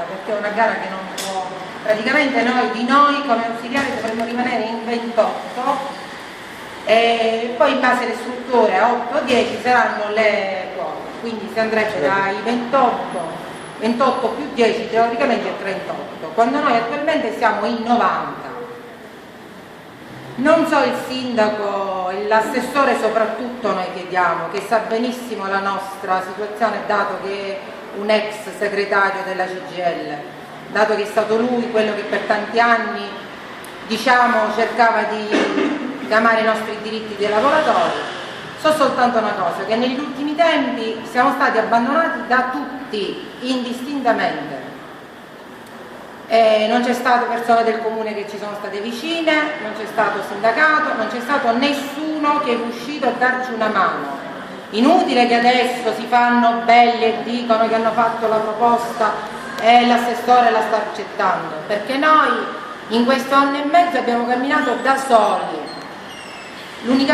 perché è una gara che non può, praticamente noi come ausiliari dovremmo rimanere in 28 e poi in base alle strutture a 8 o 10 saranno le quote, quindi si andrebbe dai 28 più 10 teoricamente a 38, quando noi attualmente siamo in 90. Non so il sindaco, l'assessore soprattutto noi chiediamo, che sa benissimo la nostra situazione dato che è un ex segretario della CGIL, dato che è stato lui quello che per tanti anni cercava di chiamare i nostri diritti dei lavoratori. So soltanto una cosa, che negli ultimi tempi siamo stati abbandonati da tutti indistintamente. Non c'è stato persone del comune che ci sono state vicine, non c'è stato sindacato, non c'è stato nessuno che è uscito a darci una mano. Inutile che adesso si fanno belli e dicono che hanno fatto la proposta e l'assessore la sta accettando, perché noi in questo anno e mezzo abbiamo camminato da soli. L'unica